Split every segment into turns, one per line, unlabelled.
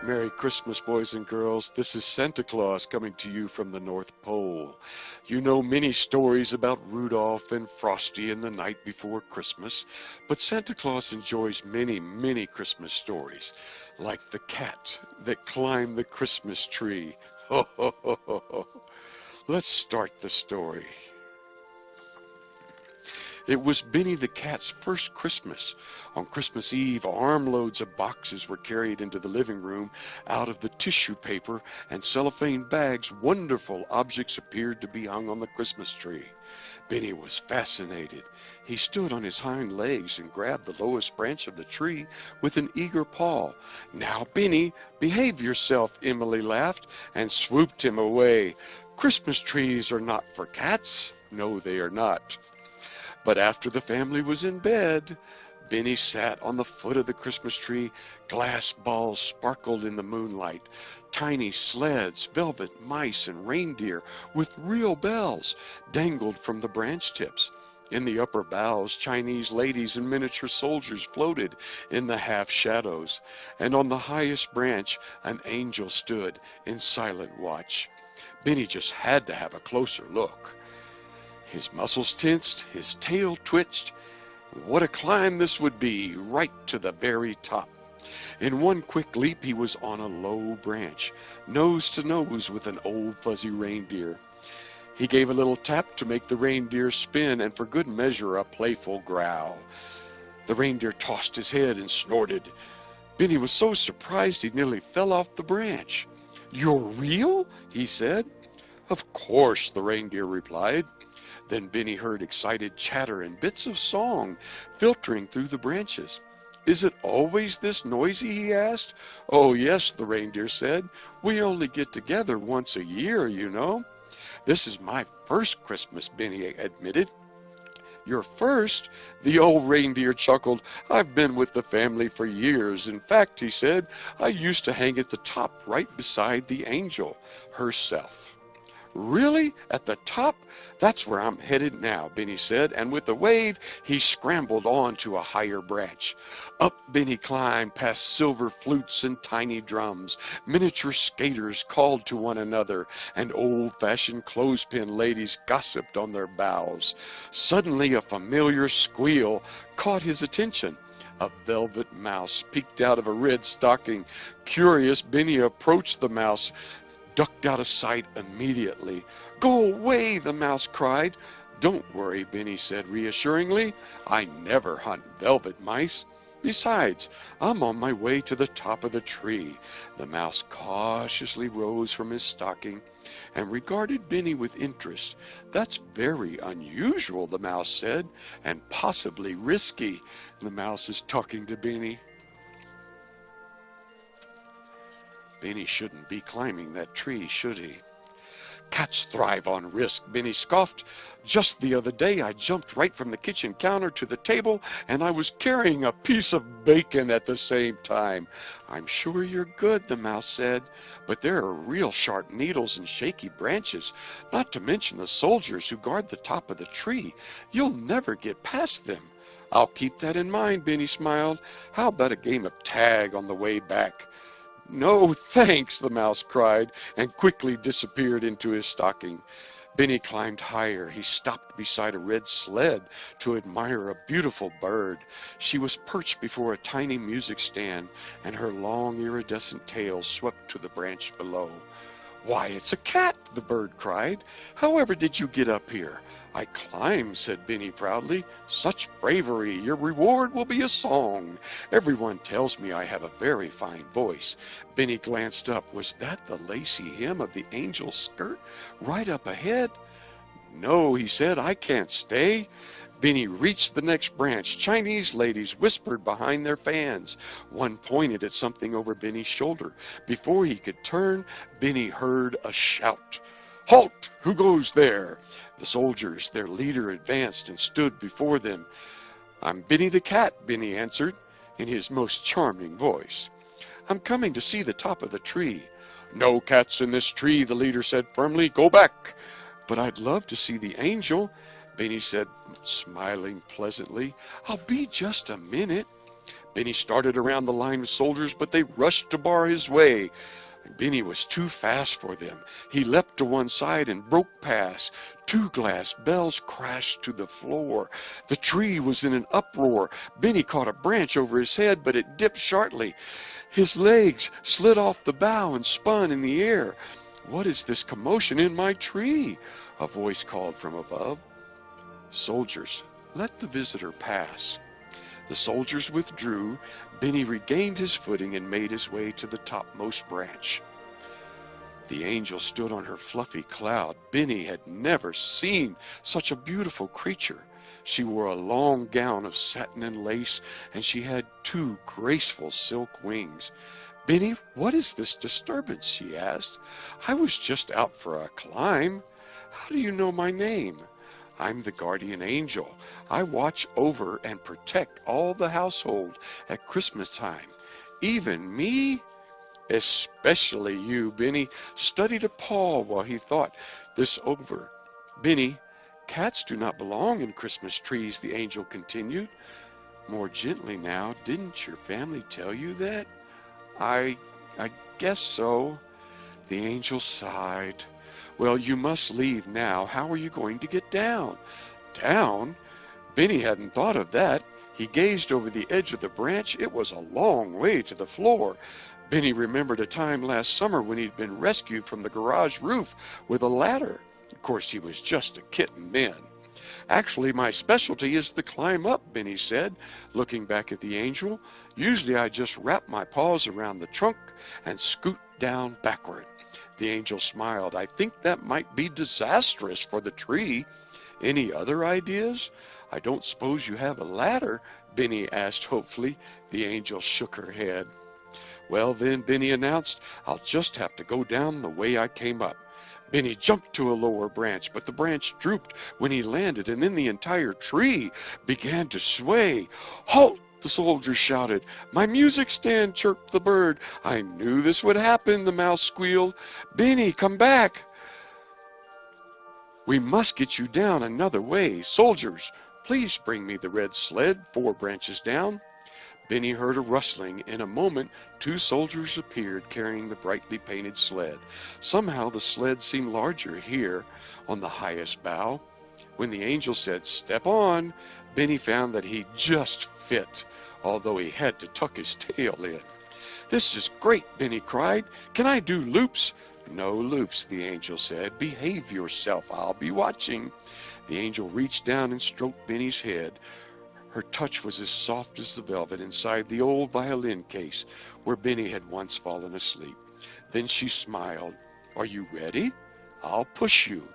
Merry Christmas, boys and girls. This is Santa Claus coming to you from the North Pole. You know many stories about Rudolph and Frosty and the night before Christmas, but Santa Claus enjoys many, many Christmas stories, like the cat that climbed the Christmas tree. Ho, ho, ho, ho, ho. Let's start the story. It was Benny the Cat's first Christmas. On Christmas Eve, armloads of boxes were carried into the living room. Out of the tissue paper and cellophane bags, wonderful objects appeared to be hung on the Christmas tree. Benny was fascinated. He stood on his hind legs and grabbed the lowest branch of the tree with an eager paw. "Now, Benny, behave yourself," Emily laughed and swooped him away. "Christmas trees are not for cats." No, they are not. But after the family was in bed, Benny sat on the foot of the Christmas tree. Glass balls sparkled in the moonlight. Tiny sleds, velvet mice, and reindeer with real bells dangled from the branch tips. In the upper boughs, Chinese ladies and miniature soldiers floated in the half shadows. And on the highest branch, an angel stood in silent watch. Benny just had to have a closer look. His muscles tensed, his tail twitched. What a climb this would be, right to the very top. In one quick leap, he was on a low branch, nose to nose with an old fuzzy reindeer. He gave a little tap to make the reindeer spin, and for good measure, a playful growl. The reindeer tossed his head and snorted. Benny was so surprised he nearly fell off the branch. "You're real?" he said. "Of course," the reindeer replied. Then Benny heard excited chatter and bits of song filtering through the branches. "Is it always this noisy?" he asked. "Oh, yes," the reindeer said. "We only get together once a year, you know." "This is my first Christmas," Benny admitted. "Your first?" The old reindeer chuckled. "I've been with the family for years. In fact," he said, "I used to hang at the top right beside the angel herself." "Really? At the top? That's where I'm headed now," Benny said, and with a wave, he scrambled on to a higher branch. Up Benny climbed past silver flutes and tiny drums. Miniature skaters called to one another, and old-fashioned clothespin ladies gossiped on their boughs. Suddenly, a familiar squeal caught his attention. A velvet mouse peeked out of a red stocking. Curious, Benny approached the mouse, ducked out of sight immediately. "Go away!" the mouse cried. "Don't worry," Benny said reassuringly. "I never hunt velvet mice. Besides, I'm on my way to the top of the tree." The mouse cautiously rose from his stocking and regarded Benny with interest. "That's very unusual," the mouse said, "and possibly risky." The mouse is talking to Benny. Benny shouldn't be climbing that tree, should he? "Cats thrive on risk," Benny scoffed. "Just the other day I jumped right from the kitchen counter to the table, and I was carrying a piece of bacon at the same time." "I'm sure you're good," the mouse said, "but there are real sharp needles and shaky branches, not to mention the soldiers who guard the top of the tree. You'll never get past them." "I'll keep that in mind," Benny smiled. "How about a game of tag on the way back?" "No, thanks," the mouse cried, and quickly disappeared into his stocking. Benny climbed higher. He stopped beside a red sled to admire a beautiful bird. She was perched before a tiny music stand, and her long iridescent tail swept to the branch below. "Why, it's a cat!" the bird cried. "However did you get up here?" "I climbed," said Benny proudly. "Such bravery! Your reward will be a song. Everyone tells me I have a very fine voice." Benny glanced up. Was that the lacy hem of the angel's skirt right up ahead? "No," he said, "I can't stay." Benny reached the next branch. Chinese ladies whispered behind their fans. One pointed at something over Benny's shoulder. Before he could turn, Benny heard a shout. "Halt! Who goes there?" The soldiers, their leader, advanced and stood before them. "I'm Benny the Cat," Benny answered in his most charming voice. "I'm coming to see the top of the tree." "No cats in this tree," the leader said firmly. "Go back." "But I'd love to see the angel," Benny said, smiling pleasantly. "I'll be just a minute." Benny started around the line of soldiers, but they rushed to bar his way. Benny was too fast for them. He leapt to one side and broke past. Two glass bells crashed to the floor. The tree was in an uproar. Benny caught a branch over his head, but it dipped sharply. His legs slid off the bough and spun in the air. "What is this commotion in my tree?" a voice called from above. "Soldiers, let the visitor pass." The soldiers withdrew. Benny regained his footing and made his way to the topmost branch. The angel stood on her fluffy cloud. Benny had never seen such a beautiful creature. She wore a long gown of satin and lace, and she had two graceful silk wings. "Benny, what is this disturbance?" she asked. "I was just out for a climb. How do you know my name?" "I'm the guardian angel. I watch over and protect all the household at Christmas time." "Even me?" "Especially you." Benny studied a paw while he thought this over. "Benny, cats do not belong in Christmas trees," the angel continued. More gently now. "Didn't your family tell you that?" I guess so." The angel sighed. "Well, you must leave now. How are you going to get down?" Down? Benny hadn't thought of that. He gazed over the edge of the branch. It was a long way to the floor. Benny remembered a time last summer when he'd been rescued from the garage roof with a ladder. Of course, he was just a kitten then. "Actually, my specialty is to climb up," Benny said, looking back at the angel. "Usually I just wrap my paws around the trunk and scoot down backward." The angel smiled. "I think that might be disastrous for the tree. Any other ideas?" "I don't suppose you have a ladder?" Benny asked hopefully. The angel shook her head. "Well then," Benny announced, "I'll just have to go down the way I came up." Benny jumped to a lower branch, but the branch drooped when he landed, and then the entire tree began to sway. "Halt!" the soldier shouted. "My music stand!" chirped the bird. "I knew this would happen," the mouse squealed. "Benny, come back! We must get you down another way. Soldiers, please bring me the red sled 4 branches down." Benny heard a rustling. In a moment, 2 soldiers appeared carrying the brightly painted sled. Somehow the sled seemed larger here on the highest bough. When the angel said, "Step on," Benny found that he just fit, although he had to tuck his tail in. "This is great," Benny cried. "Can I do loops?" "No loops," the angel said. "Behave yourself. I'll be watching." The angel reached down and stroked Benny's head. Her touch was as soft as the velvet inside the old violin case where Benny had once fallen asleep. Then she smiled. "Are you ready? I'll push you."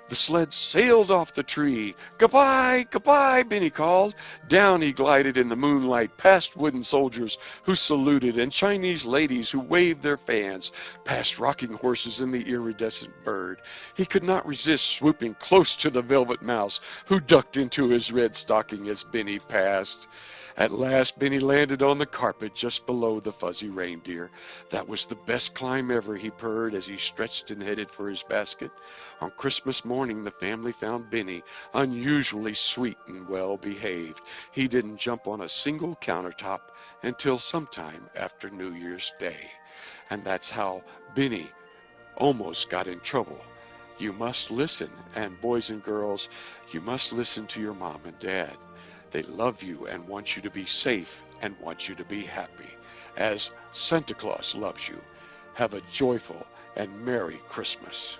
The sled sailed off the tree. "Goodbye, goodbye," Benny called. Down he glided in the moonlight, past wooden soldiers who saluted and Chinese ladies who waved their fans, past rocking horses and the iridescent bird. He could not resist swooping close to the velvet mouse, who ducked into his red stocking as Benny passed. At last Benny landed on the carpet just below the fuzzy reindeer. "That was the best climb ever," he purred as he stretched and headed for his basket. On Christmas morning, the family found Benny unusually sweet and well behaved. He didn't jump on a single countertop until sometime after New Year's Day. And that's how Benny almost got in trouble. You must listen, and boys and girls, you must listen to your mom and dad. They love you and want you to be safe and want you to be happy, as Santa Claus loves you. Have a joyful and Merry Christmas.